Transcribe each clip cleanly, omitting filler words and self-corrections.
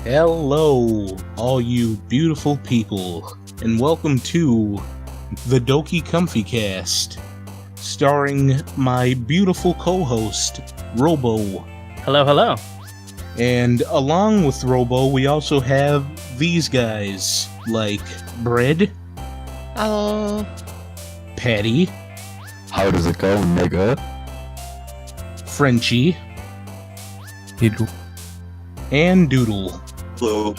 Hello, all you beautiful people, and welcome to the Doki Comfy Cast, starring my beautiful co-host, Robo. Hello, hello. And along with Robo, we also have these guys, like Bread. Hello. Paddy. How does it go, nigga? Frenchie. Doodle. And Doodle. Hello.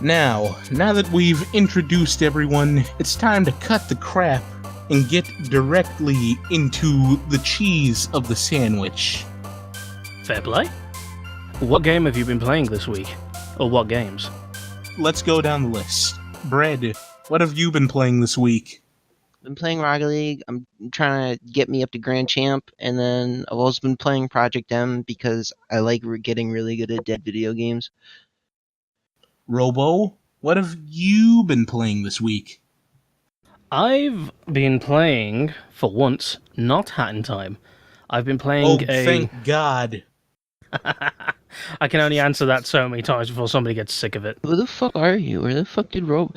Now that we've introduced everyone, it's time to cut the crap and get directly into the cheese of the sandwich. Fair play. What game have you been playing this week? Or what games? Let's go down the list. Bread, what have you been playing this week? Been playing Rocket League. I'm trying to get me up to Grand Champ, and then I've also been playing Project M because I like getting really good at dead video games. Robo, what have you been playing this week? I've been playing, for once, not Hat in Time. I've been playing thank God. I can only answer that so many times before somebody gets sick of it. Who the fuck are you? Where the fuck did Robo...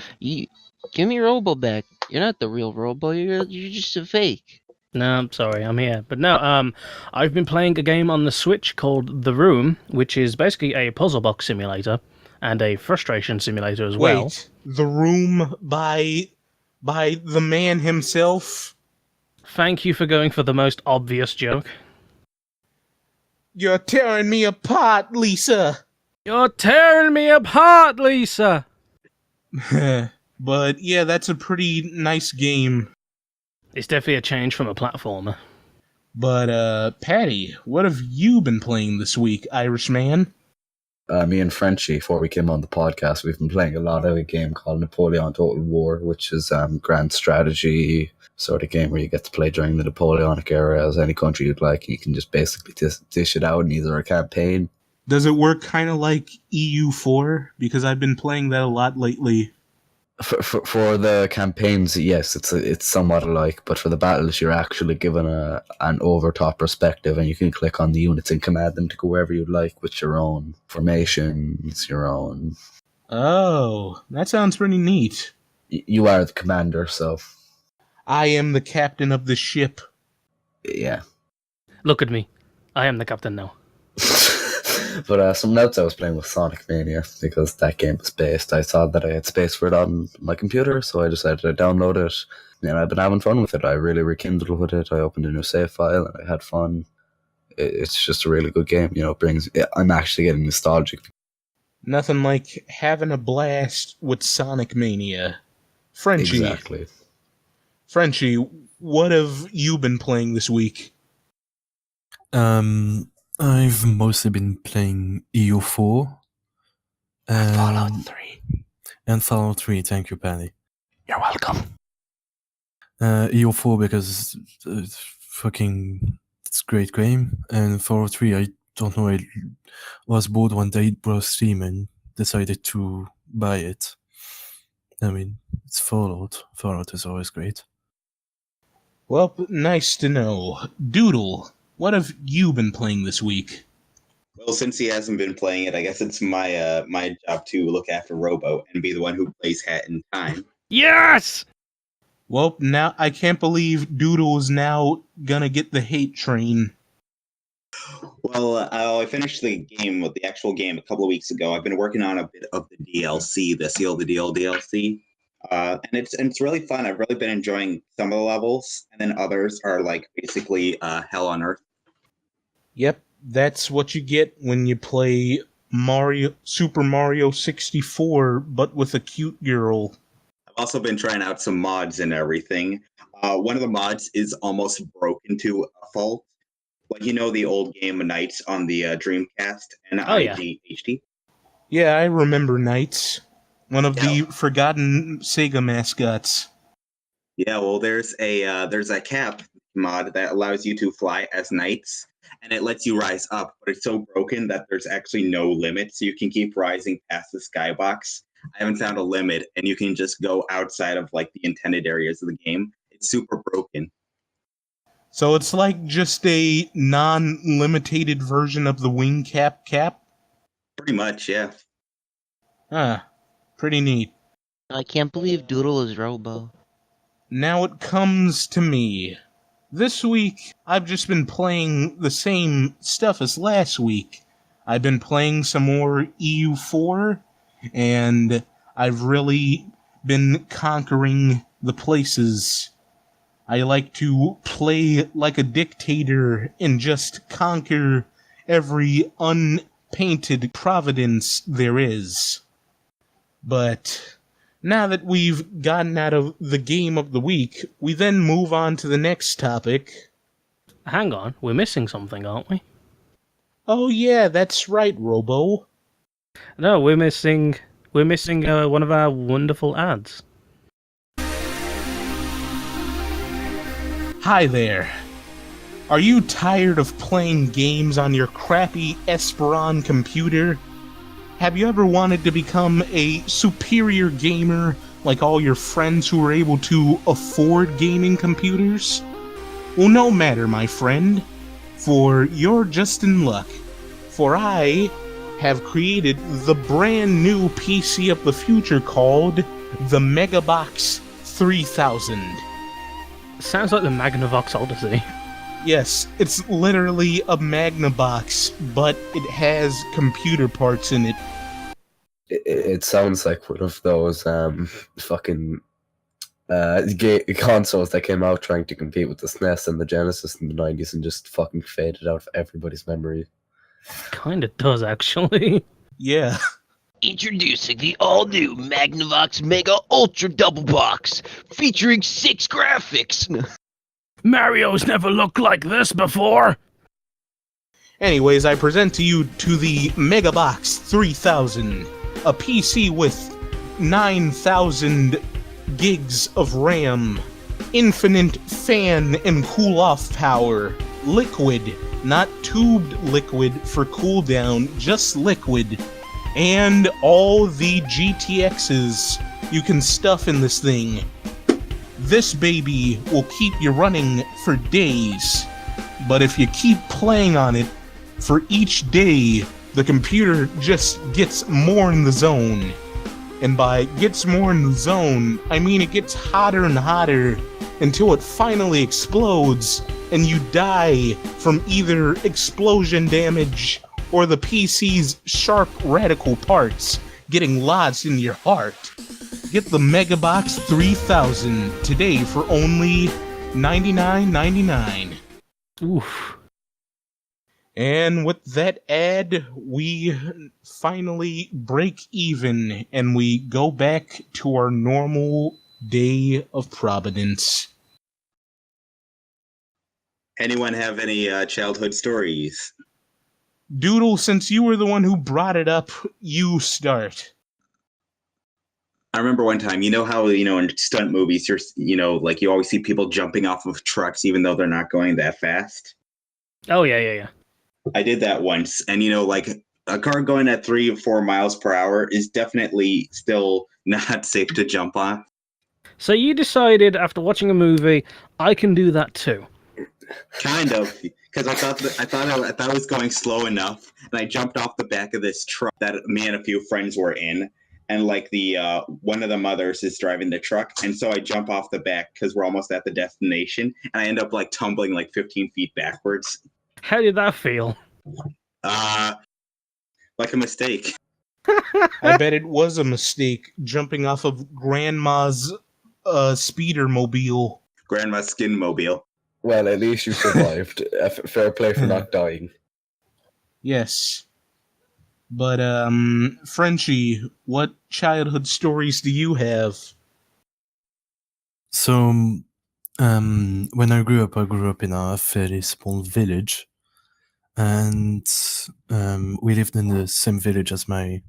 Give me Robo back. You're not the real Robo. You're just a fake. No, I'm sorry, I'm here. But no, I've been playing a game on the Switch called The Room, which is basically a puzzle box simulator and a frustration simulator as well. Wait, The Room by the man himself? Thank you for going for the most obvious joke. You're tearing me apart, Lisa! You're tearing me apart, Lisa! But yeah, that's a pretty nice game. It's definitely a change from a platformer. But, Paddy, what have you been playing this week, Irishman? Me and Frenchie, before we came on the podcast, we've been playing a lot of a game called Napoleon Total War, which is grand strategy sort of game where you get to play during the Napoleonic era as any country you'd like. You can just basically dish it out in either a campaign. Does it work kind of like EU4? Because I've been playing that a lot lately. For the campaigns, yes, it's somewhat alike, but for the battles, you're actually given an overtop perspective, and you can click on the units and command them to go wherever you'd like with your own formations, your own... Oh, that sounds pretty neat. You are the commander, so... I am the captain of the ship. Yeah. Look at me. I am the captain now. But some notes I was playing with Sonic Mania because that game was based. I saw that I had space for it on my computer, so I decided to download it. And I've been having fun with it. I really rekindled with it. I opened a new save file and I had fun. It's just a really good game. You know, I'm actually getting nostalgic. Nothing like having a blast with Sonic Mania. Frenchie. Exactly. Frenchie, what have you been playing this week? I've mostly been playing EU4. And Fallout 3. And Fallout 3, thank you, Paddy. You're welcome. EU4 because it's a great game. And Fallout 3, I don't know, I was bored one day, it broke Steam and decided to buy it. I mean, it's Fallout. Fallout is always great. Well, nice to know. Doodle, what have you been playing this week? Well, since he hasn't been playing it, I guess it's my my job to look after Robo and be the one who plays Hat in Time. Yes! Well, now I can't believe Doodle is now gonna get the hate train. Well, I finished the actual game a couple of weeks ago. I've been working on a bit of the DLC, the Seal the Deal DLC. And it's really fun. I've really been enjoying some of the levels, and then others are like basically hell on earth. Yep, that's what you get when you play Super Mario 64, but with a cute girl. I've also been trying out some mods and everything. One of the mods is almost broken to a fault. Like, you know, the old game Knights on the Dreamcast and HD? Yeah, I remember Knights. One of the forgotten Sega mascots. Yeah, well, there's a cap mod that allows you to fly as knights, and it lets you rise up, but it's so broken that there's actually no limit, so you can keep rising past the skybox. I haven't found a limit, and you can just go outside of like the intended areas of the game. It's super broken. So it's like just a non-limited version of the wing cap? Pretty much, yeah. Pretty neat. I can't believe Doodle is Robo. Now it comes to me. This week, I've just been playing the same stuff as last week. I've been playing some more EU4, and I've really been conquering the places. I like to play like a dictator and just conquer every unpainted providence there is. But now that we've gotten out of the game of the week, we then move on to the next topic. Hang on, we're missing something, aren't we? Oh yeah, that's right, Robo. No, we're missing one of our wonderful ads. Hi there. Are you tired of playing games on your crappy Esperon computer? Have you ever wanted to become a superior gamer like all your friends who are able to afford gaming computers? Well, no matter, my friend, for you're just in luck. For I have created the brand new PC of the future called the Megabox 3000. Sounds like the Magnavox Odyssey. Yes, it's literally a Magnavox, but it has computer parts in it. It sounds like one of those fucking consoles that came out trying to compete with the SNES and the Genesis in the 90s and just fucking faded out of everybody's memory. Kinda does, actually. Yeah. Introducing the all-new Magnavox Mega Ultra Double Box, featuring 6 graphics. Mario's never looked like this before! Anyways, I present to you the Megabox 3000, a PC with 9,000 gigs of RAM, infinite fan and cool-off power, liquid, not tubed liquid for cooldown, just liquid, and all the GTXs you can stuff in this thing. This baby will keep you running for days, but if you keep playing on it, for each day, the computer just gets more in the zone. And by gets more in the zone, I mean it gets hotter and hotter until it finally explodes and you die from either explosion damage or the PC's sharp radical parts getting lodged in your heart. Get the Megabox 3000 today for only $99.99. Oof. And with that ad, we finally break even and we go back to our normal day of providence. Anyone have any childhood stories? Doodle, since you were the one who brought it up, you start. I remember one time, you know how, in stunt movies, like you always see people jumping off of trucks even though they're not going that fast? Oh, yeah. I did that once, and like a car going at 3 or 4 miles per hour is definitely still not safe to jump on. So you decided after watching a movie, I can do that too. Kind of, because I thought I was going slow enough, and I jumped off the back of this truck that me and a few friends were in, and like the one of the mothers is driving the truck, and so I jump off the back because we're almost at the destination, and I end up like tumbling like 15 feet backwards. How did that feel? Like a mistake. I bet it was a mistake jumping off of Grandma's speeder mobile. Grandma's skin mobile. Well, at least you survived. Fair play for not dying. Yes. But, Frenchie, what childhood stories do you have? So, when I grew up in a fairly small village, and we lived in the same village as my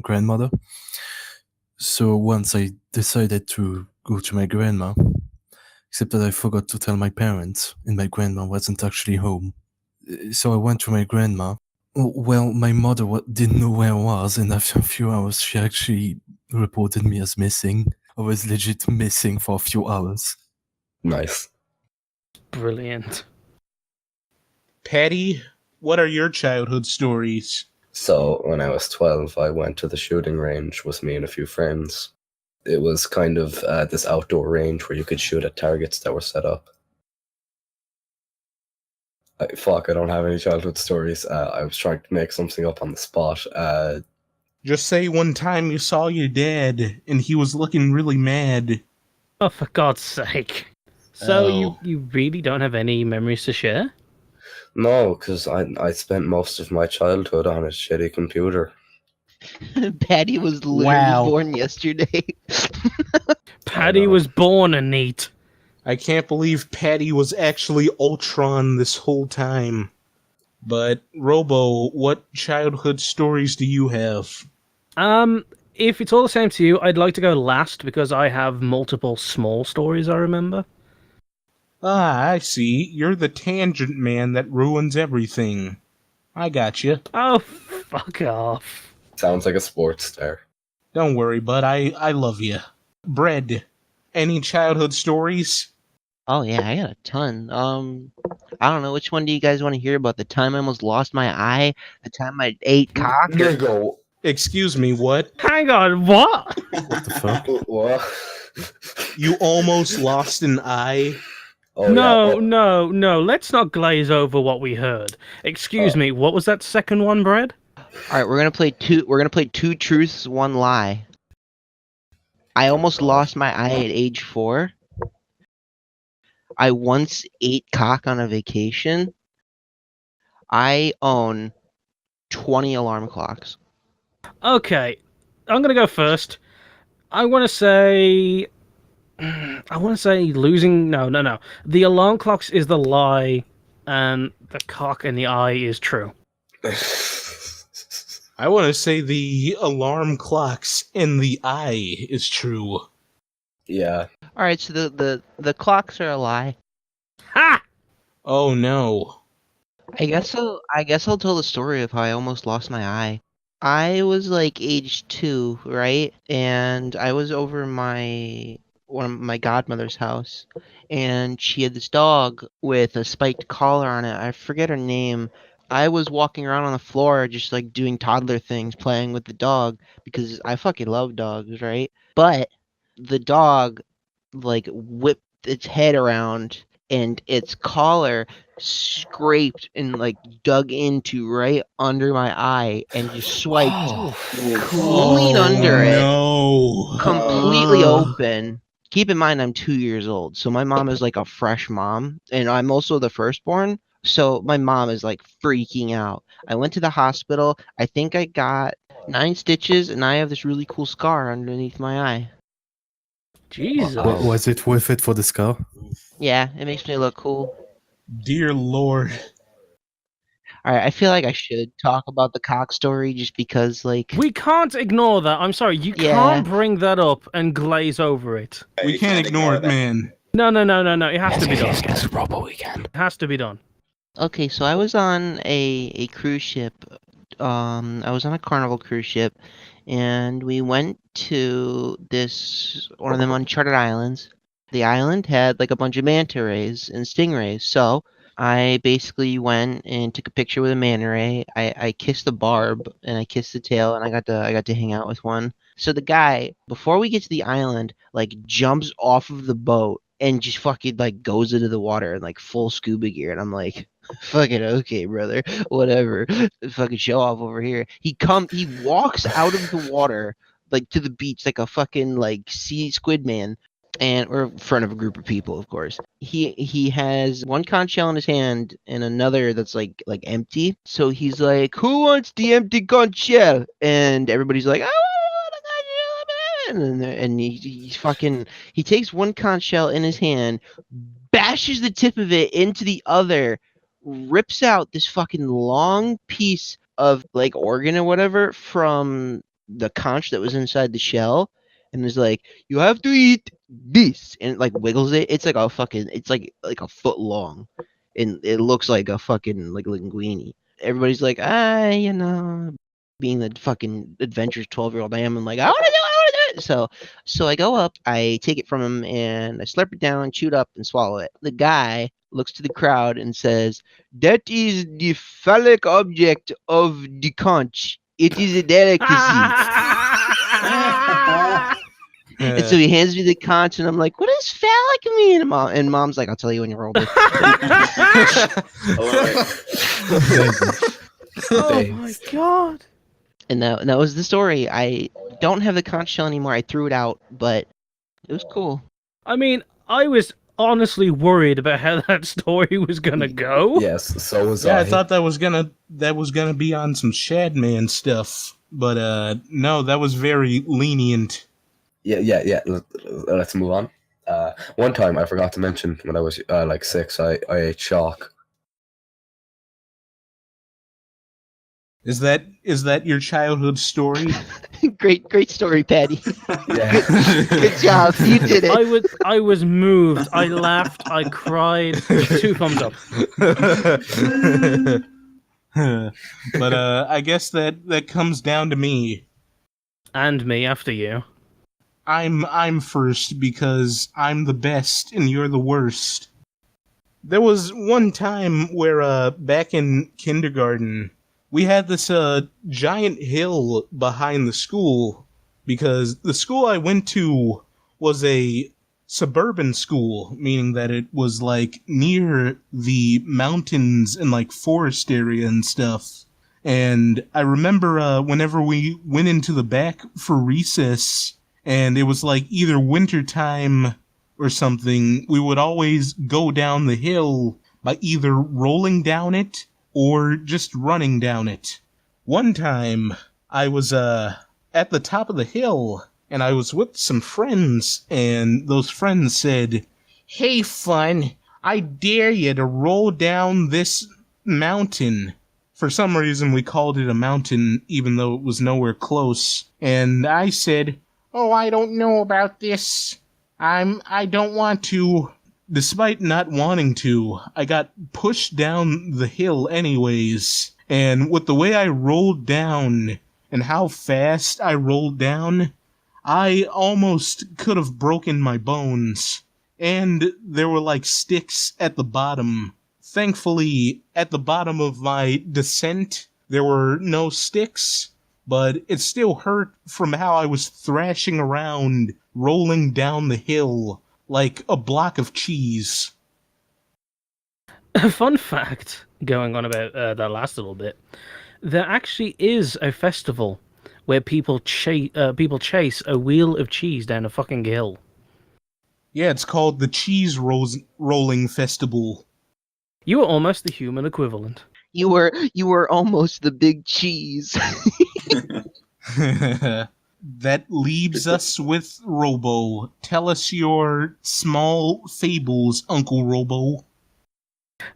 grandmother. So once I decided to go to my grandma, except that I forgot to tell my parents, and my grandma wasn't actually home. So I went to my grandma. Well, my mother didn't know where I was, and after a few hours, she actually reported me as missing. I was legit missing for a few hours. Nice. Brilliant. Paddy, what are your childhood stories? So when I was 12, I went to the shooting range with me and a few friends. It was kind of this outdoor range where you could shoot at targets that were set up. I don't have any childhood stories. I was trying to make something up on the spot. Just say one time you saw your dad and he was looking really mad. Oh, for God's sake. So Oh. you really don't have any memories to share? No, because I spent most of my childhood on a shitty computer. Paddy was literally Wow. born yesterday. Paddy know. was born a neat. I can't believe Paddy was actually Ultron this whole time. But, Robo, what childhood stories do you have? If it's all the same to you, I'd like to go last because I have multiple small stories I remember. Ah, I see. You're the tangent man that ruins everything. I got you. Oh, fuck off. Sounds like a sports star. Don't worry, bud. I love you. Bread. Any childhood stories? Oh yeah, I got a ton. I don't know, which one do you guys want to hear about? The time I almost lost my eye? The time I ate cock? There you go. Excuse me, what? Hang on, what? What the fuck? What? You almost lost an eye? Oh, No, yeah. Oh, no, let's not glaze over what we heard. Excuse me, what was that second one, Brad? Alright, we're gonna play two truths, one lie. I almost lost my eye at age 4. I once ate cock on a vacation. I own 20 alarm clocks. Okay, I'm gonna go first. I want to say losing. No. The alarm clocks is the lie, and the cock in the eye is true. I want to say the alarm clocks in the eye is true. yeah. Alright, so the clocks are a lie. Ha! Oh no. I guess I'll tell the story of how I almost lost my eye. I was like age 2, right? And I was over one of my godmother's house, and she had this dog with a spiked collar on it. I forget her name. I was walking around on the floor just like doing toddler things, playing with the dog because I fucking love dogs, right? But the dog like whipped its head around and its collar scraped and like dug into right under my eye and just swiped clean under it, No. completely open. Keep in mind I'm 2 years old, so my mom is like a fresh mom, and I'm also the firstborn. So my mom is like freaking out. I went to the hospital. I think I got 9 stitches, and I have this really cool scar underneath my eye. Jesus. Was it worth it for the scar? Yeah, it makes me look cool. Dear Lord. Alright, I feel like I should talk about the cock story just because, like... We can't ignore that. I'm sorry, you Yeah. can't bring that up and glaze over it. We You can't ignore it, that. man. No. It has to be done. Yes, Robo weekend. It has to be done. Okay, so I was on a cruise ship. I was on a Carnival cruise ship, and we went to one of them uncharted islands. The island had like a bunch of manta rays and stingrays, so I basically went and took a picture with a manta ray. I kissed the barb and I kissed the tail, and I got to hang out with one. So the guy, before we get to the island, like jumps off of the boat and just fucking like goes into the water in like full scuba gear, and I'm like, fucking okay, brother, whatever, fucking show off over here. He walks out of the water like to the beach like a fucking like sea squid man, and we're in front of a group of people, of course. He has one conch shell in his hand and another that's like empty. So he's like, "Who wants the empty conch shell?" And everybody's like, "I want a conch shell." And he takes one conch shell in his hand, bashes the tip of it into the other, rips out this fucking long piece of like organ or whatever from the conch that was inside the shell, and is like, "You have to eat this," and it like wiggles it. It's like it's like a foot long, and it looks like a fucking like linguine. Everybody's like, being the fucking adventurous 12-year-old I am, I'm like, I want to do it. So I go up, I take it from him, and I slurp it down, chew it up, and swallow it. The guy looks to the crowd and says, "That is the phallic object of the conch. It is a delicacy." And so he hands me the conch, and I'm like, "What does phallic mean?" And mom's like, "I'll tell you when you roll it." I love it. Oh my god. And that was the story. I don't have the conch shell anymore. I threw it out, but it was cool. I mean, I was honestly worried about how that story was gonna go. Yes, so was Yeah, I thought that was gonna be on some Shadman stuff, but no, that was very lenient. Yeah. Let's move on. One time I forgot to mention when I was like 6, I ate chalk. Is that your childhood story? Great story, Paddy. Yeah. Good job. You did it. I was moved. I laughed. I cried. 2 thumbs up. But I guess that comes down to me. And me after you. I'm first because I'm the best and you're the worst. There was one time where back in kindergarten, we had this giant hill behind the school because the school I went to was a suburban school, meaning that it was like near the mountains and like forest area and stuff. And I remember whenever we went into the back for recess and it was like either winter time or something, we would always go down the hill by either rolling down it or just running down it. One time, I was at the top of the hill, and I was with some friends, and those friends said, "Hey, Fun, I dare you to roll down this mountain." For some reason, we called it a mountain, even though it was nowhere close. And I said, "Oh, I don't know about this. I don't want to." Despite not wanting to, I got pushed down the hill anyways. And with the way I rolled down and how fast I rolled down, I almost could have broken my bones. And there were like sticks at the bottom. Thankfully, at the bottom of my descent, there were no sticks, but it still hurt from how I was thrashing around, rolling down the hill like a block of cheese. A fun fact, going on about that last little bit, there actually is a festival where people chase a wheel of cheese down a fucking hill. Yeah, it's called the Cheese Rolling Festival. You were almost the human equivalent. You were almost the big cheese. That leaves us with Robo. Tell us your small fables, Uncle Robo.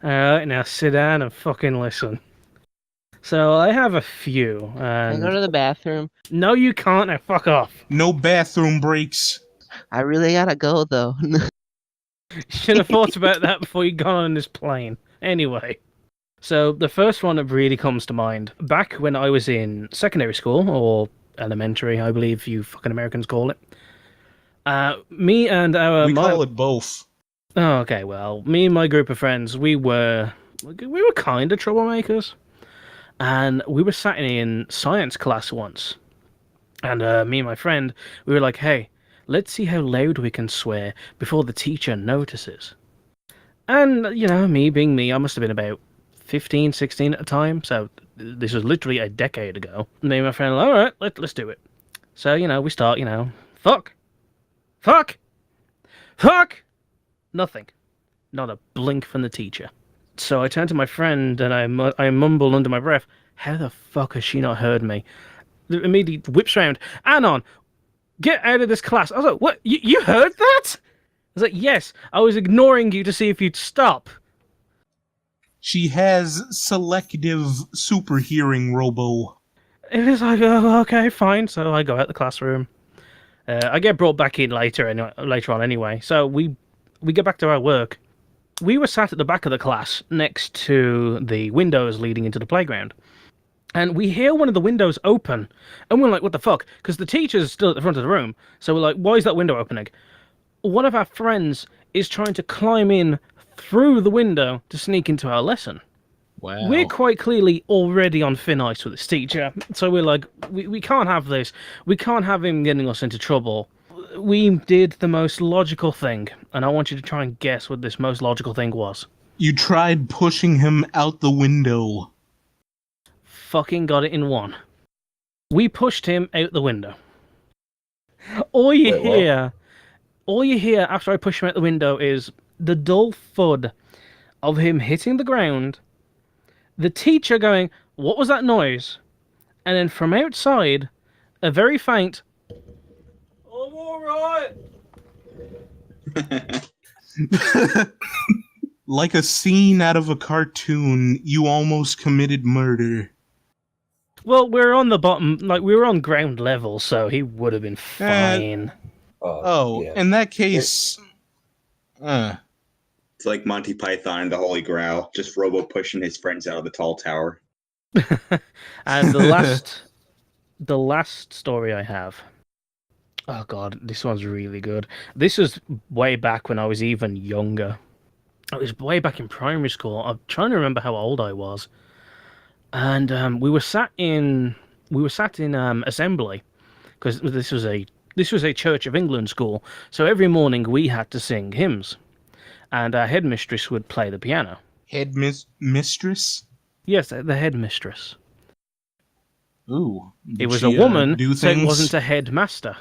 Alright, now sit down and fucking listen. So I have a few. Can I go to the bathroom? No, you can't. Now fuck off. No bathroom breaks. I really gotta go though. You should have thought about that before you got on this plane. Anyway. So the first one that really comes to mind, back when I was in secondary school, or elementary, I believe you fucking Americans call it. Me and our... We call it both. Oh, okay, well, me and my group of friends, we were kind of troublemakers. And we were sat in science class once. And me and my friend, we were like, hey, let's see how loud we can swear before the teacher notices. And, you know, me being me, I must have been about 15, 16 at the time, so this was literally a decade ago. Me and my friend were like, alright, let's do it. So, you know, we start, you know, fuck! Fuck! Fuck! Nothing. Not a blink from the teacher. So I turned to my friend and I mumbled under my breath, how the fuck has she not heard me? Immediately whips around, Anon, get out of this class. I was like, what? You heard that? I was like, yes, I was ignoring you to see if you'd stop. She has selective super hearing, Robo. It was like, oh, okay, fine. So I go out the classroom. I get brought back in later on anyway. So we get back to our work. We were sat at the back of the class next to the windows leading into the playground. And we hear one of the windows open. And we're like, what the fuck? Because the teacher's still at the front of the room. So we're like, why is that window opening? One of our friends is trying to climb in through the window to sneak into our lesson. Wow. We're quite clearly already on thin ice with this teacher, so we're like, we can't have this. We can't have him getting us into trouble. We did the most logical thing, and I want you to try and guess what this most logical thing was. You tried pushing him out the window. Fucking got it in one. We pushed him out the window. All you hear after I push him out the window is the dull thud of him hitting the ground, the teacher going, "What was that noise?" And then from outside, a very faint, "I'm alright." Like a scene out of a cartoon, you almost committed murder. Well, we're on the bottom, like we were on ground level, so he would have been fine. Oh, yeah. in that case... It's like Monty Python and the Holy Grail, just Robo pushing his friends out of the tall tower. And the last story I have. Oh god, this one's really good. This was way back when I was even younger. It was way back in primary school. I'm trying to remember how old I was. And we were sat in assembly because this was a Church of England school. So every morning we had to sing hymns, and our headmistress would play the piano. Mistress? Yes, the headmistress. Ooh. It was she, a woman, do so it things? wasn't a headmaster.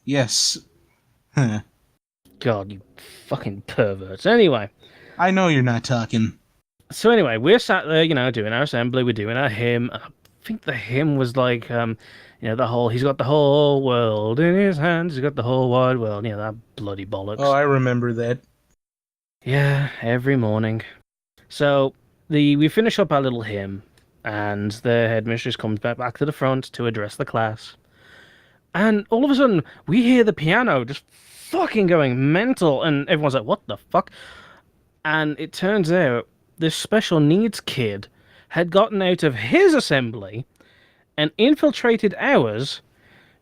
Yes. Huh. God, you fucking perverts. Anyway. I know you're not talking. So anyway, we're sat there, doing our assembly, we're doing our hymn. I think the hymn was like, the whole, he's got the whole world in his hands, he's got the whole wide world, that bloody bollocks. Oh, I remember that. Yeah, every morning. So, we finish up our little hymn, and the headmistress comes back to the front to address the class. And all of a sudden, we hear the piano just fucking going mental, and everyone's like, what the fuck? And it turns out this special needs kid had gotten out of his assembly and infiltrated ours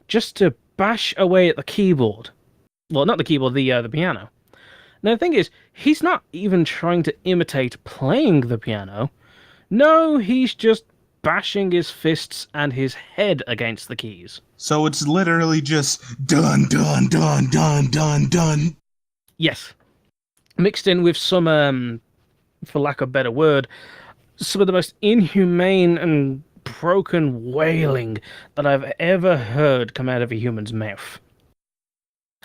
just to bash away at the keyboard. Well, not the keyboard, the piano. Now, the thing is, he's not even trying to imitate playing the piano. No, he's just bashing his fists and his head against the keys. So it's literally just dun dun dun dun dun dun. Yes. Mixed in with some, for lack of a better word, some of the most inhumane and broken wailing that I've ever heard come out of a human's mouth.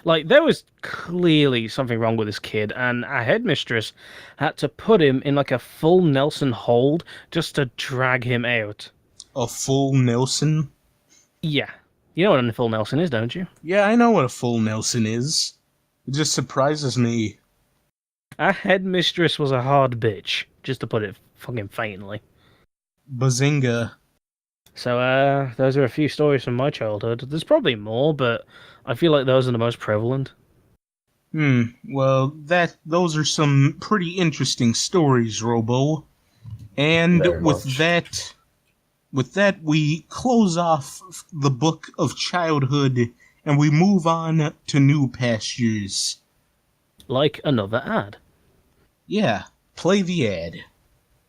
Like, there was clearly something wrong with this kid, and our headmistress had to put him in like a full Nelson hold just to drag him out. A full Nelson? Yeah. You know what a full Nelson is, don't you? Yeah, I know what a full Nelson is. It just surprises me. Our headmistress was a hard bitch, just to put it fucking faintly. Bazinga. So, those are a few stories from my childhood. There's probably more, but I feel like those are the most prevalent. Well, those are some pretty interesting stories, Robo. And Very with much. that, we close off the book of childhood, and we move on to new pastures. Like another ad. Yeah, play the ad.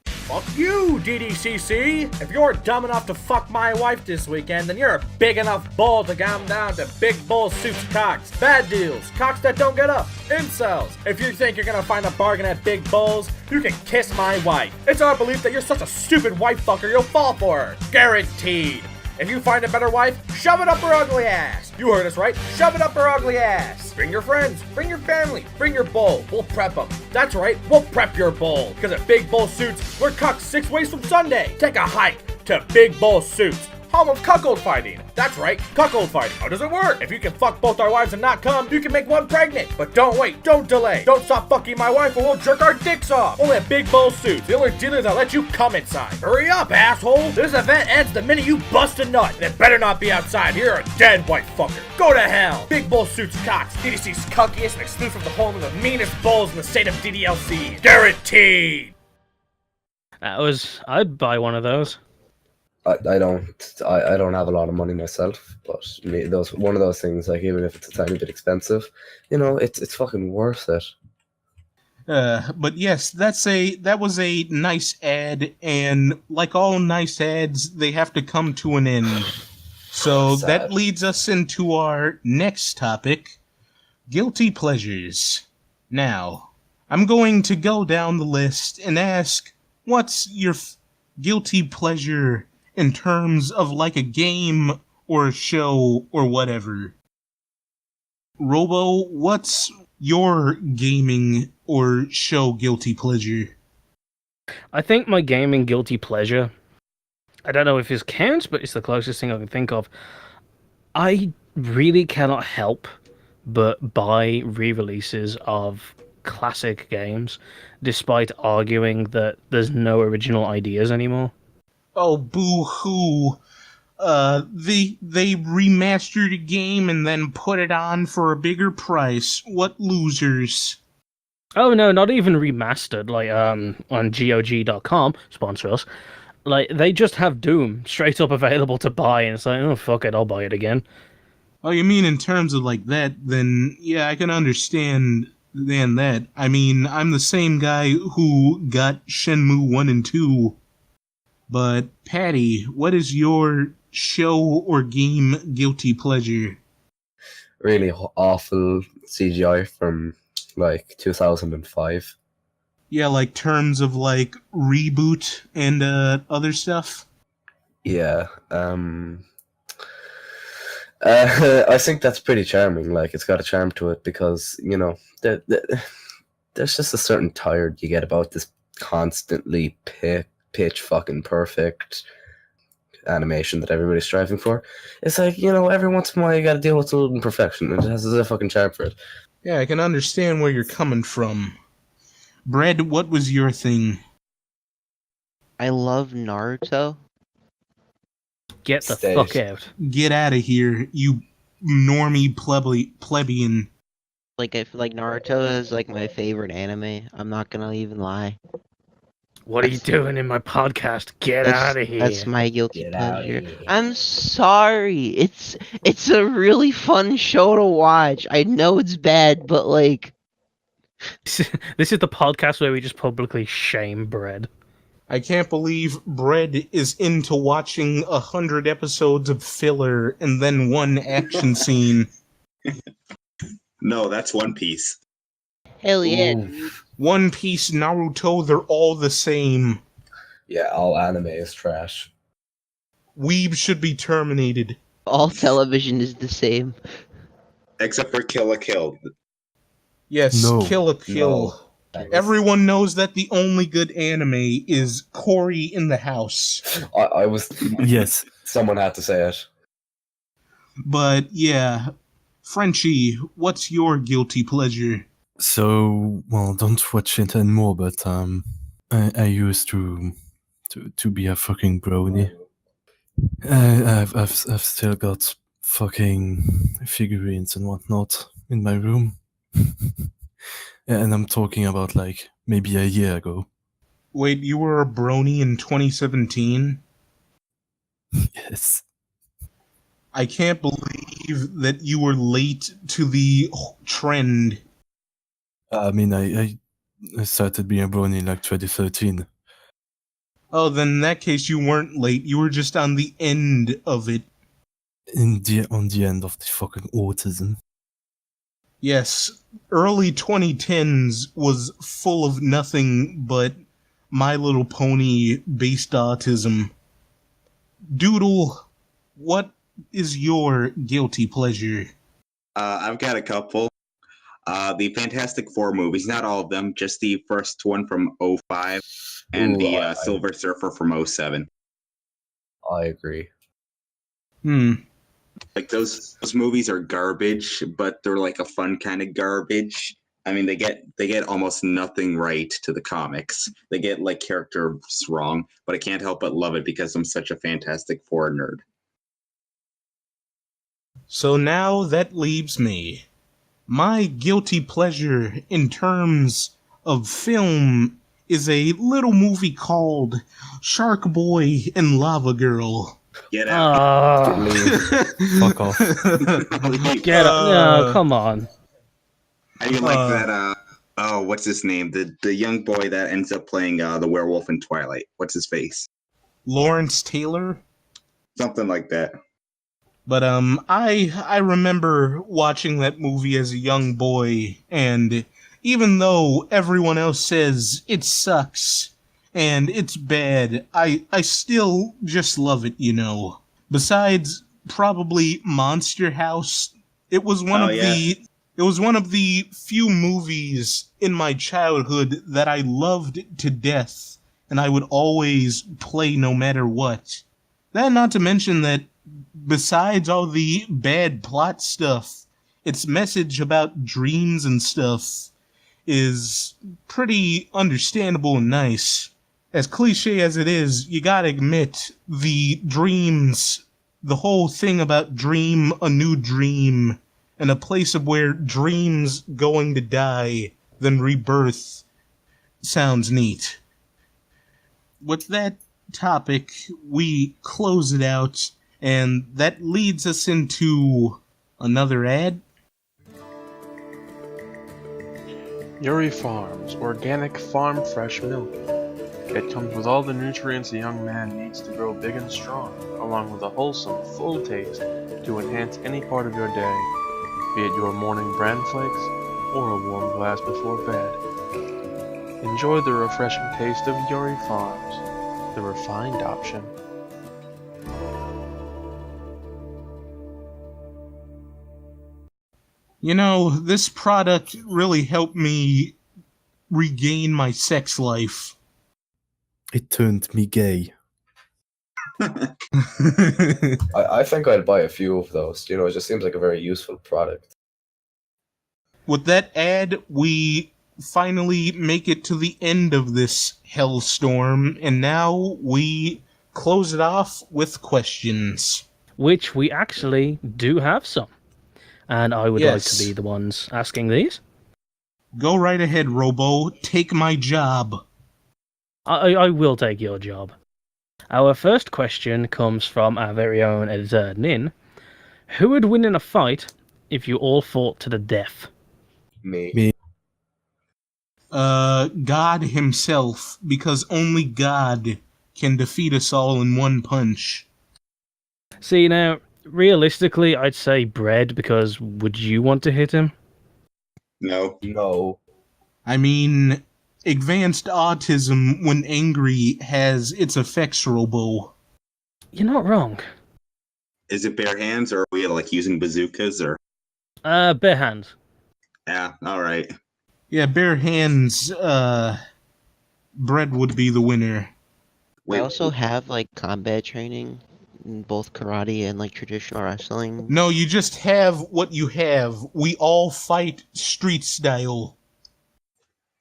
Fuck you, DDCC! If you're dumb enough to fuck my wife this weekend, then you're a big enough bull to come down to Big Bull Suits Cocks. Bad deals, cocks that don't get up, incels. If you think you're gonna find a bargain at Big Bulls, you can kiss my wife. It's our belief that you're such a stupid wife fucker you'll fall for her. Guaranteed. If you find a better wife, shove it up her ugly ass. You heard us right. Shove it up her ugly ass. Bring your friends. Bring your family. Bring your bull. We'll prep them. That's right. We'll prep your bull. Because at Big Bull Suits, we're cucked 6 ways from Sunday. Take a hike to Big Bull Suits, home of cuckold fighting. That's right, cuckold fighting. How does it work? If you can fuck both our wives and not come, you can make one pregnant. But don't wait, don't delay. Don't stop fucking my wife or we'll jerk our dicks off. Only at Big Bull Suits, the only dealers that let you come inside. Hurry up, asshole. This event ends the minute you bust a nut. And it better not be outside. You're a dead white fucker. Go to hell. Big Bull Suits Cocks, DDC's cuckiest and exclusive to home of the meanest bulls in the state of DDLC. Guaranteed. I'd buy one of those. I don't have a lot of money myself, but one of those things, like, even if it's a tiny bit expensive, it's fucking worth it. But yes, that was a nice ad, and like all nice ads, they have to come to an end. So that Sad. leads us into our next topic, guilty pleasures. Now, I'm going to go down the list and ask, what's your guilty pleasure in terms of like a game or a show or whatever? Robo, what's your gaming or show guilty pleasure? I think my gaming guilty pleasure, I don't know if this counts, but it's the closest thing I can think of. I really cannot help but buy re-releases of classic games, despite arguing that there's no original ideas anymore. Oh, boo-hoo. They remastered a game and then put it on for a bigger price. What losers? Oh no, not even remastered, like on GOG.com, sponsor us. Like, they just have Doom straight up available to buy, and it's like, oh fuck it, I'll buy it again. Oh, you mean in terms of like that, then yeah, I can understand that. I mean, I'm the same guy who got Shenmue 1 and 2. But, Paddy, what is your show or game guilty pleasure? Really awful CGI from like 2005. Yeah, like terms of like reboot and other stuff? Yeah. I think that's pretty charming. Like, it's got a charm to it because, you know, there's just a certain tired you get about this constantly pitch fucking perfect animation that everybody's striving for. It's like, you know, every once in a while you gotta deal with a little imperfection, and it has a fucking charm for it. Yeah, I can understand where you're coming from. Brad, what was your thing? I love Naruto. Get the Stage. fuck out. Get out of here, you normie plebeian. Like, I feel like Naruto is like my favorite anime. I'm not gonna even lie. What are you doing in my podcast? Get out of here. That's my guilty Get outta pleasure. here. I'm sorry. It's a really fun show to watch. I know it's bad, but like, This is the podcast where we just publicly shame Bread. I can't believe Brad is into watching 100 episodes of filler and then one action scene. No, that's One Piece. hell yeah. Ooh. One Piece, Naruto, they're all the same. Yeah, all anime is trash. Weeb should be terminated. All television is the same. Except for Kill la Kill. Yes, No. Kill a Kill. Everyone knows that the only good anime is Cory in the House. I was. Yes. Someone had to say it. But yeah, Frenchie, what's your guilty pleasure? So, well, don't watch it anymore, but I used to be a fucking brony. I've still got fucking figurines and whatnot in my room. And I'm talking about like maybe a year ago. Wait, you were a brony in 2017? Yes. I can't believe that you were late to the trend. I mean, I started being a brony in like 2013. Oh, then in that case you weren't late. You were just on the end of it. On the end of the fucking autism. Yes, early 2010s was full of nothing but My Little Pony based autism. Doodle, what is your guilty pleasure? I've got a couple. The Fantastic Four movies, not all of them, just the first one from 05 and Ooh, the I- Silver Surfer from 07. I agree. Like those movies are garbage, but they're like a fun kind of garbage. I mean, they get almost nothing right to the comics. They get like characters wrong, but I can't help but love it because I'm such a Fantastic Four nerd. So now that leaves me. My guilty pleasure in terms of film is a little movie called Shark Boy and Lava Girl. Get out! Fuck off. Get up. No, come on. How do you like that? Oh, what's his name? The young boy that ends up playing the werewolf in Twilight. What's his face? Lawrence Taylor. Something like that. But I remember watching that movie as a young boy, and even though everyone else says it sucks and it's bad, I still just love it, you know. Besides probably Monster House, it was one Oh, of yeah. the few movies in my childhood that I loved to death, and I would always play no matter what. That not to mention that besides all the bad plot stuff, its message about dreams and stuff is pretty understandable and nice. As cliche as it is, you gotta admit, the dreams, the whole thing about dream a new dream, and a place of where dreams going to die, then rebirth, sounds neat. With that topic, we close it out, and that leads us into another ad. Yuri Farms, organic farm fresh milk. It comes with all the nutrients a young man needs to grow big and strong, along with a wholesome, full taste to enhance any part of your day, be it your morning bran flakes or a warm glass before bed. Enjoy the refreshing taste of Yuri Farms, the refined option. You know, this product really helped me regain my sex life. It turned me gay. I think I'd buy a few of those. You know, it just seems like a very useful product. With that ad, we finally make it to the end of this hellstorm, and now we close it off with questions. Which we actually do have some. And I would like Yes. to be the ones asking these. Go right ahead, Robo. Take my job. I will take your job. Our first question comes from our very own editor, Nin. Who would win in a fight if you all fought to the death? Me. God himself, because only God can defeat us all in one punch. See, now, realistically, I'd say Bread, because would you want to hit him? No. No. I mean, advanced autism, when angry, has its effects, Robo. You're not wrong. Is it bare hands, or are we like using bazookas, or? Bare hand. Yeah, all right. Yeah, bare hands, Bread would be the winner. I also have like combat training in both karate and like traditional wrestling. No, you just have what you have. We all fight street style.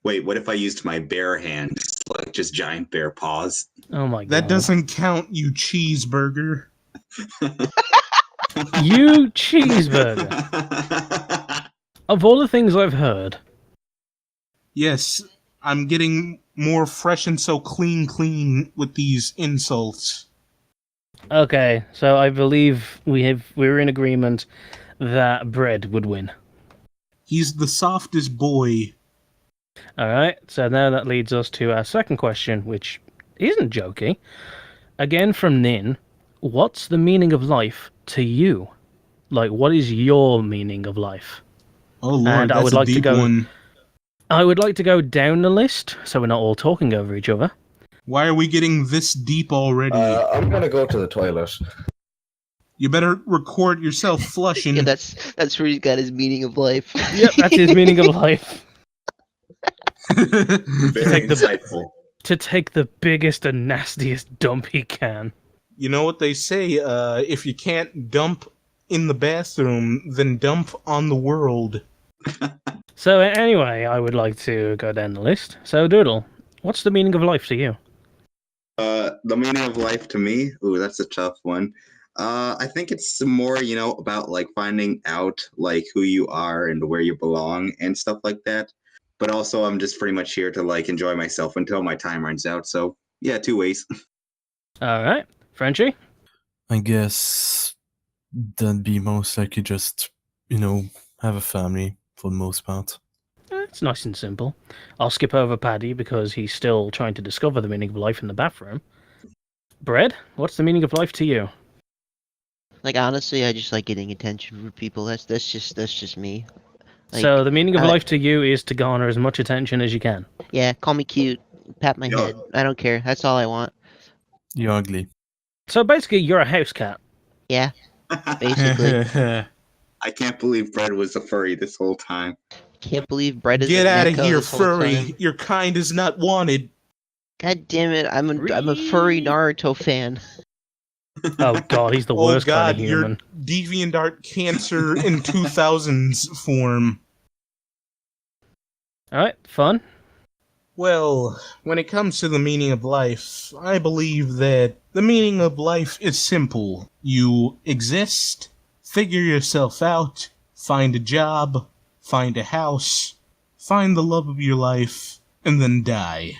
Wait, what if I used my bare hands, like just giant bare paws? Oh my god. That doesn't count, you cheeseburger. You cheeseburger. Of all the things I've heard, Yes, I'm getting more fresh and so clean with these insults. okay, so I believe we're in agreement that Bread would win. He's the softest boy. Alright, so now that leads us to our second question, which isn't jokey. Again from Nin, what's the meaning of life to you? Like, what is your meaning of life? Oh lord, And that's I would a like to deep go- one. I would like to go down the list, so we're not all talking over each other. Why are we getting this deep already? I'm gonna go to the toilet. You better record yourself flushing. Yeah, that's where he's got his meaning of life. Yep, that's his meaning of life. Very Take the- insightful. To take the biggest and nastiest dump he can. You know what they say, if you can't dump in the bathroom, then dump on the world. So anyway, I would like to go down the list. So Doodle, what's the meaning of life to you? The meaning of life to me, ooh, that's a tough one. I think it's more, about like finding out like who you are and where you belong and stuff like that. But also, I'm just pretty much here to like enjoy myself until my time runs out. So yeah, two ways. All right, Frenchie. I guess that'd be most likely just, have a family for the most part. It's It's nice and simple. I'll skip over Paddy because he's still trying to discover the meaning of life in the bathroom. Bread, what's the meaning of life to you? Like honestly, I just like getting attention from people. That's just me. Like, So the meaning of I- life to you is to garner as much attention as you can. Yeah, call me cute, pat my Yo. head. I don't care. That's all I want. You're ugly. So basically, you're a house cat. Yeah, basically. I can't believe Bread was a furry this whole time. Can't believe Brett is Get a out of Neko here, this whole furry. time. Your kind is not wanted. God damn it! I'm a furry Naruto fan. Oh god, he's the Oh worst god, kind of you're human. DeviantArt cancer in 2000s form. Alright, fun. Well, when it comes to the meaning of life, I believe that the meaning of life is simple. You exist, figure yourself out, find a job, find a house, find the love of your life, and then die.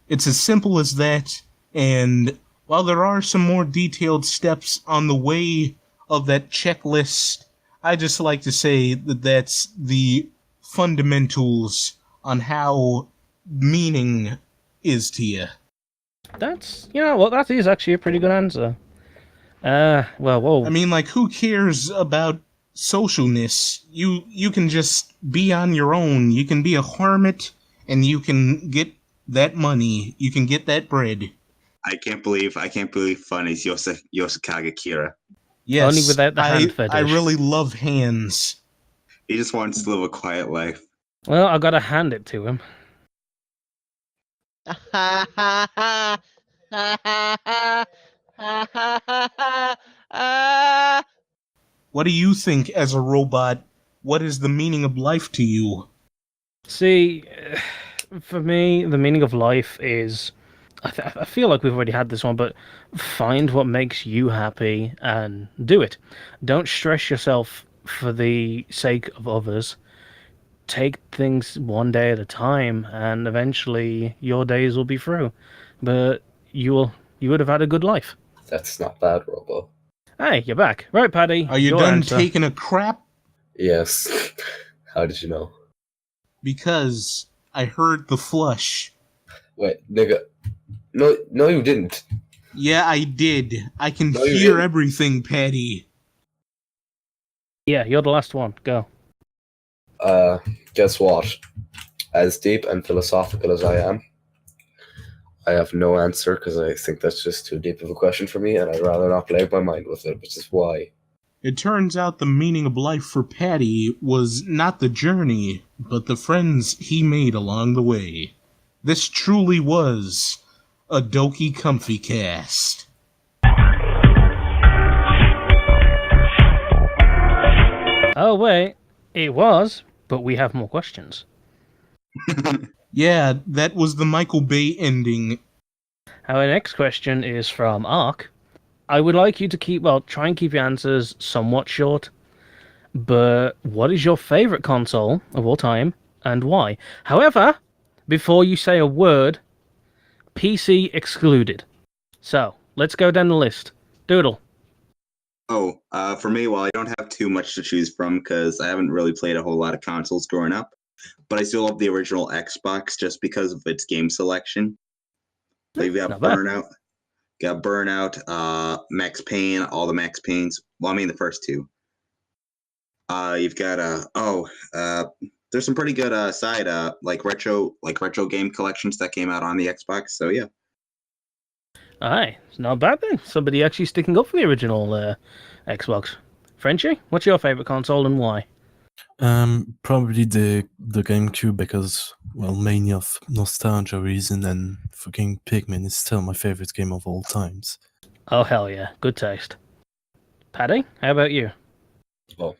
It's as simple as that, and while there are some more detailed steps on the way of that checklist, I just like to say that that's the fundamentals on how meaning is to you. That's, you know what, that is actually a pretty good answer. Well, whoa. I mean, like, who cares about socialness? You can just be on your own. You can be a hermit, and you can get that money. You can get that bread. I can't believe fun is Yoshikage Kira. Yes, Only without the hand I fetish. really love hands. He just wants to live a quiet life. Well, I gotta hand it to him. What do you think as a robot? What is the meaning of life to you? See, for me, the meaning of life is... I feel like we've already had this one, but find what makes you happy and do it. Don't stress yourself for the sake of others. Take things one day at a time, and eventually your days will be through. But you would have had a good life. That's not bad, Robo. Hey, you're back. Right, Paddy. Are you your done answer. taking a crap? Yes. How did you know? Because I heard the flush. Wait, nigga. No, you didn't. Yeah, I did. I can No, you hear didn't. everything, Paddy. Yeah, you're the last one. Go. Guess what? As deep and philosophical as I am, I have no answer because I think that's just too deep of a question for me, and I'd rather not plague my mind with it, which is why. It turns out the meaning of life for Paddy was not the journey, but the friends he made along the way. This truly was a Doki Comfy Cast. Oh, wait. It was, but we have more questions. Yeah, that was the Michael Bay ending. Our next question is from Ark. I would like you to try and keep your answers somewhat short, but what is your favourite console of all time, and why? However, before you say a word, PC excluded. So, let's go down the list. Doodle. Oh, for me, well, I don't have too much to choose from because I haven't really played a whole lot of consoles growing up, but I still love the original Xbox just because of its game selection. Like, we got Not bad. Burnout, Max Payne, all the Max Paynes. Well, I mean the first two. You've got there's some pretty good side like retro game collections that came out on the Xbox. So yeah. Aye, it's not bad then. Somebody actually sticking up for the original Xbox. Frenchie, what's your favourite console and why? Probably the GameCube because, well, mainly of nostalgia reason, and fucking Pikmin is still my favorite game of all times. Oh, hell yeah. Good taste. Paddy, how about you? Well,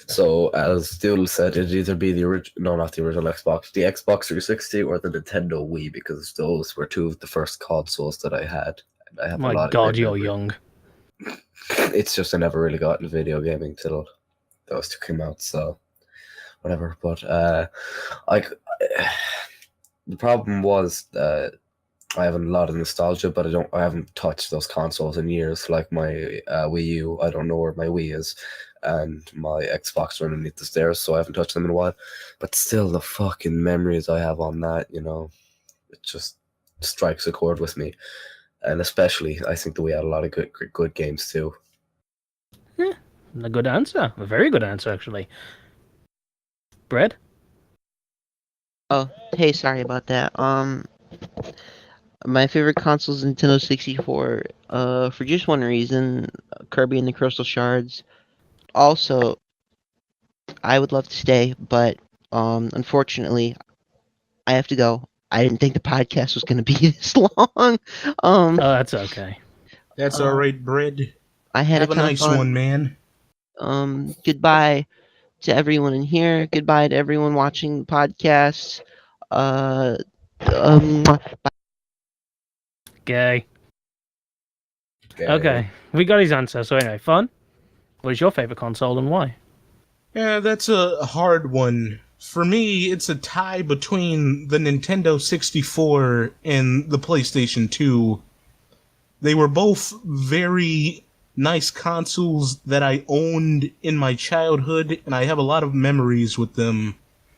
so as Doodle said, it'd either be not the original Xbox, the Xbox 360 or the Nintendo Wii, because those were two of the first consoles that I had. And I have a My lot God, of you're memory. young. It's just I never really got into video gaming till those two came out, so whatever. But the problem was I have a lot of nostalgia, but I haven't touched those consoles in years. Like my Wii U, I don't know where my Wii is. and my Xbox are underneath the stairs, so I haven't touched them in a while. But still, the fucking memories I have on that, it just strikes a chord with me. And especially, I think that we had a lot of good games too. Yeah, a good answer. A very good answer, actually. Bread? Oh, hey, sorry about that. My favorite console is Nintendo 64. For just one reason, Kirby and the Crystal Shards. Also, I would love to stay, but unfortunately, I have to go. I didn't think the podcast was going to be this long. Oh, that's okay. That's all right, Bread. I had Have a a ton nice of fun. one, man. Goodbye to everyone in here. Goodbye to everyone watching the podcast. Gay. Okay, we got his answer. So anyway, fun. What is your favorite console and why? Yeah, that's a hard one. For me, it's a tie between the Nintendo 64 and the PlayStation 2. They were both very nice consoles that I owned in my childhood, and I have a lot of memories with them.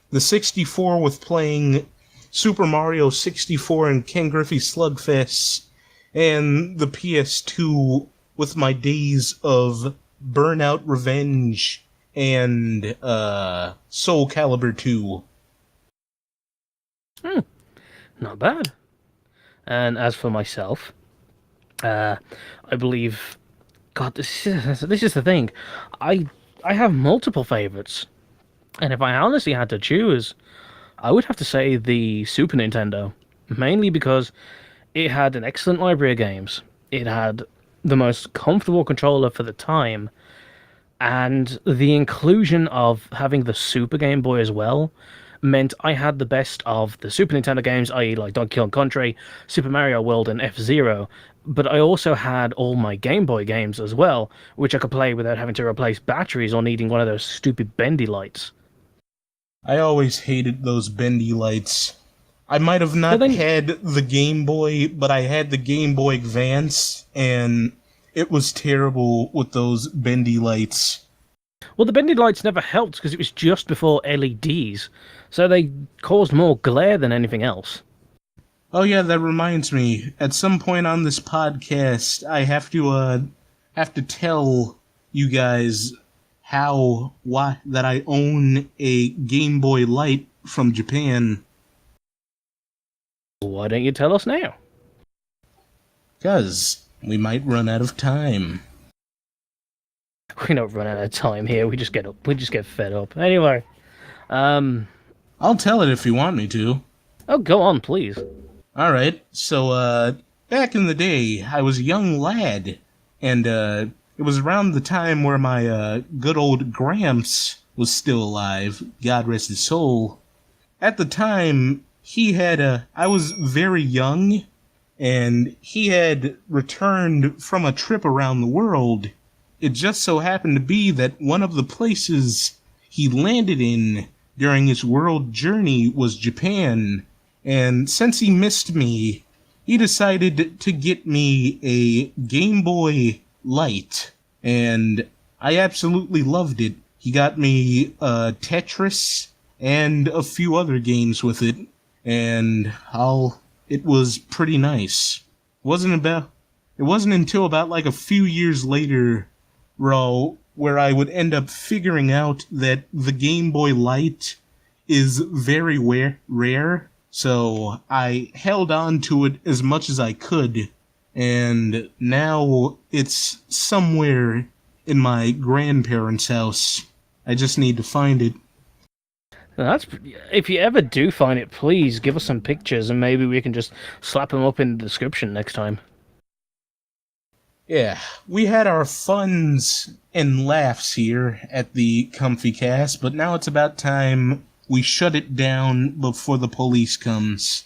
The 64 with playing Super Mario 64 and Ken Griffey's Slugfest, and the PS2 with my days of Burnout Revenge and Soul Calibur 2. Not bad. And as for myself, I believe, God, this is the thing. I have multiple favorites, and if I honestly had to choose, I would have to say the Super Nintendo, mainly because it had an excellent library of games. It had the most comfortable controller for the time, and the inclusion of having the Super Game Boy as well meant I had the best of the Super Nintendo games, i.e. like Donkey Kong Country, Super Mario World, and F-Zero, but I also had all my Game Boy games as well, which I could play without having to replace batteries or needing one of those stupid bendy lights. I always hated those bendy lights. I might have not had the Game Boy, but I had the Game Boy Advance, and it was terrible with those bendy lights. Well, the bendy lights never helped because it was just before LEDs, so they caused more glare than anything else. Oh yeah, that reminds me. At some point on this podcast, I have to tell you guys why that I own a Game Boy Light from Japan. Why don't you tell us now? 'Cause we might run out of time. We don't run out of time here. We just get fed up. Anyway, I'll tell it if you want me to. Oh, go on, please. All right. So, back in the day, I was a young lad, and it was around the time where my good old Gramps was still alive. God rest his soul. At the time, I was very young, and he had returned from a trip around the world. It just so happened to be that one of the places he landed in during his world journey was Japan, and since he missed me, he decided to get me a Game Boy Light, and I absolutely loved it. He got me Tetris and a few other games with it, and it was pretty nice. It wasn't until about like a few years later where I would end up figuring out that the Game Boy Light is very rare, so I held on to it as much as I could, and now it's somewhere in my grandparents' house. I just need to find it. If you ever do find it, please give us some pictures, and maybe we can just slap them up in the description next time. Yeah, we had our funs and laughs here at the Comfy Cast, but now it's about time we shut it down before the police comes.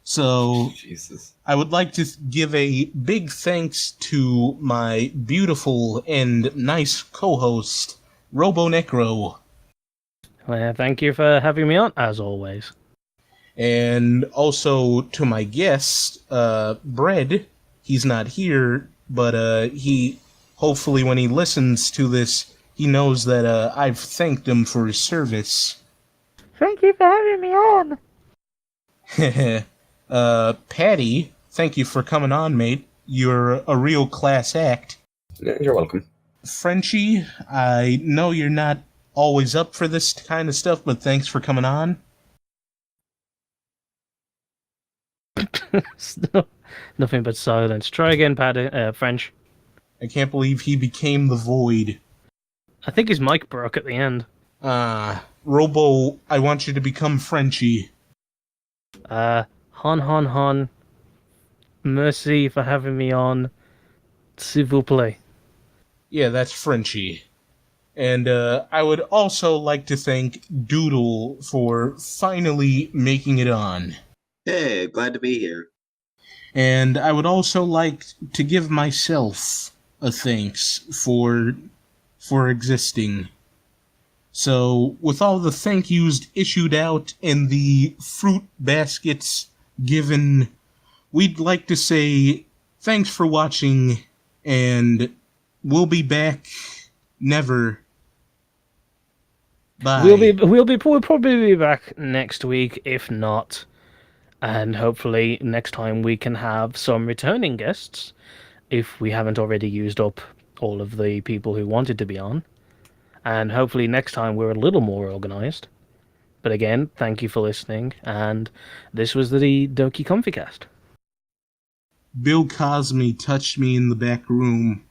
So, Jesus. I would like to give a big thanks to my beautiful and nice co-host, Robonekro. Well, thank you for having me on, as always. And also to my guest, Bread. He's not here, but he hopefully when he listens to this, he knows that I've thanked him for his service. Thank you for having me on. Paddy, thank you for coming on, mate. You're a real class act. Yeah, you're welcome. Frenchie, I know you're not always up for this kind of stuff, but thanks for coming on. Nothing but silence. Try again, Paddy. French. I can't believe he became the Void. I think his mic broke at the end. Robo, I want you to become Frenchie. Hon. Merci for having me on. S'il vous plaît. Yeah, that's Frenchie. And I would also like to thank Doodle for finally making it on. Hey, glad to be here. And I would also like to give myself a thanks for existing. So, with all the thank yous issued out and the fruit baskets given, we'd like to say thanks for watching, and we'll be back never. Bye. We'll probably be back next week, if not. And hopefully next time we can have some returning guests, if we haven't already used up all of the people who wanted to be on. And hopefully next time we're a little more organized. But again, thank you for listening, and this was the Doki Comfy Cast. Bill Cosme touched me in the back room.